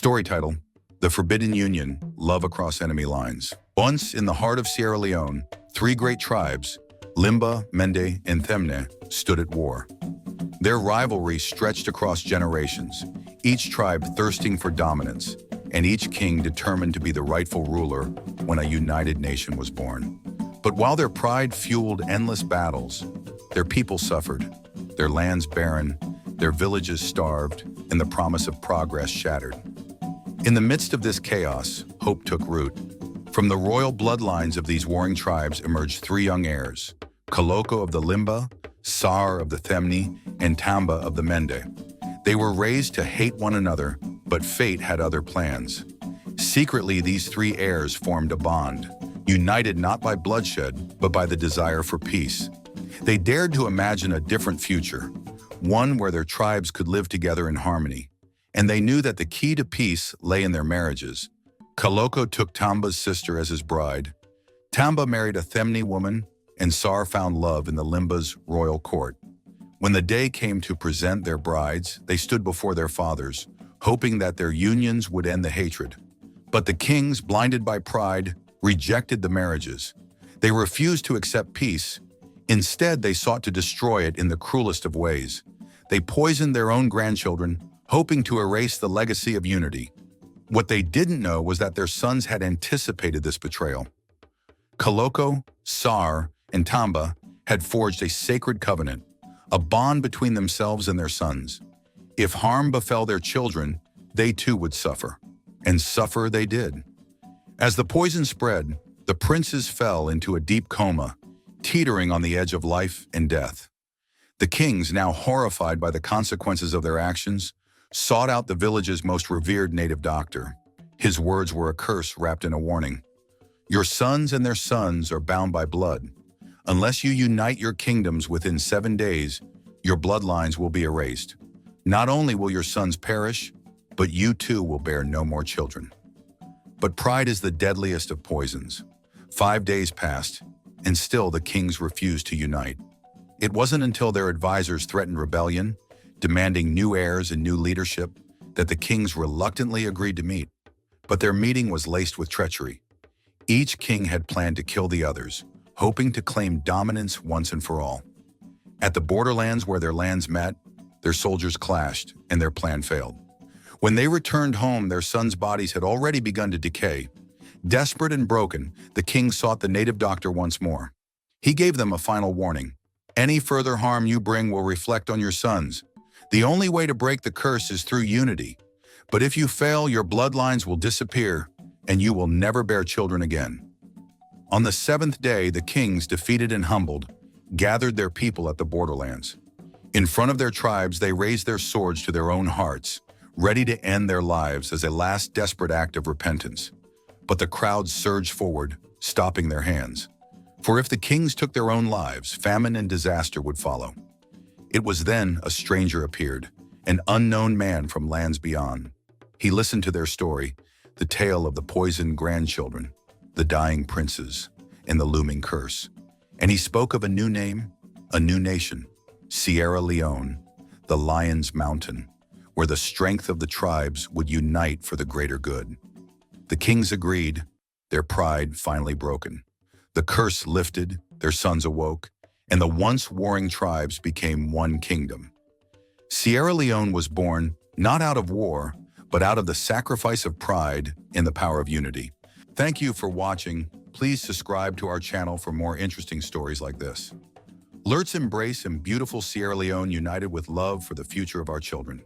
Story title: The Forbidden Union, Love Across Enemy Lines. Once, in the heart of Sierra Leone, three great tribes, Limba, Mende, and Themne, stood at war. Their rivalry stretched across generations, each tribe thirsting for dominance, and each king determined to be the rightful ruler when a united nation was born. But while their pride fueled endless battles, their people suffered, their lands barren, their villages starved, and the promise of progress shattered. In the midst of this chaos, hope took root. From the royal bloodlines of these warring tribes emerged three young heirs: Kalokoh of the Limba, Sahr of the Themne, and Tamba of the Mende. They were raised to hate one another, but fate had other plans. Secretly, these three heirs formed a bond, united not by bloodshed, but by the desire for peace. They dared to imagine a different future, one where their tribes could live together in harmony. And they knew that the key to peace lay in their marriages. Kalokoh took Tamba's sister as his bride. Tamba married a Themne woman, and Sahr found love in the Limba's royal court. When the day came to present their brides, they stood before their fathers, hoping that their unions would end the hatred. But the kings, blinded by pride, rejected the marriages. They refused to accept peace. Instead, they sought to destroy it in the cruelest of ways. They poisoned their own grandchildren, hoping to erase the legacy of unity. What they didn't know was that their sons had anticipated this betrayal. Kalokoh, Sahr, and Tamba had forged a sacred covenant, a bond between themselves and their sons. If harm befell their children, they too would suffer. And suffer they did. As the poison spread, the princes fell into a deep coma, teetering on the edge of life and death. The kings, now horrified by the consequences of their actions, sought out the village's most revered native doctor. His words were a curse wrapped in a warning. Your sons and their sons are bound by blood. Unless you unite your kingdoms within 7 days, your bloodlines will be erased. Not only will your sons perish, but you too will bear no more children. But pride is the deadliest of poisons. 5 days passed, and still the kings refused to unite. It wasn't until their advisors threatened rebellion, demanding new heirs and new leadership, that the kings reluctantly agreed to meet. But their meeting was laced with treachery. Each king had planned to kill the others, hoping to claim dominance once and for all. At the borderlands where their lands met, their soldiers clashed, and their plan failed. When they returned home, their sons' bodies had already begun to decay. Desperate and broken, the king sought the native doctor once more. He gave them a final warning. Any further harm you bring will reflect on your sons. The only way to break the curse is through unity. But if you fail, your bloodlines will disappear, and you will never bear children again. On the 7th day, the kings, defeated and humbled, gathered their people at the borderlands. In front of their tribes, they raised their swords to their own hearts, ready to end their lives as a last desperate act of repentance. But the crowds surged forward, stopping their hands. For if the kings took their own lives, famine and disaster would follow. It was then a stranger appeared, an unknown man from lands beyond. He listened to their story, the tale of the poisoned grandchildren, the dying princes, and the looming curse. And he spoke of a new name, a new nation, Sierra Leone, the Lion's Mountain, where the strength of the tribes would unite for the greater good. The kings agreed, their pride finally broken. The curse lifted, their sons awoke, and the once warring tribes became one kingdom. Sierra Leone was born not out of war, but out of the sacrifice of pride and the power of unity. Thank you for watching. Please subscribe to our channel for more interesting stories like this. Let's embrace and beautiful Sierra Leone united with love for the future of our children.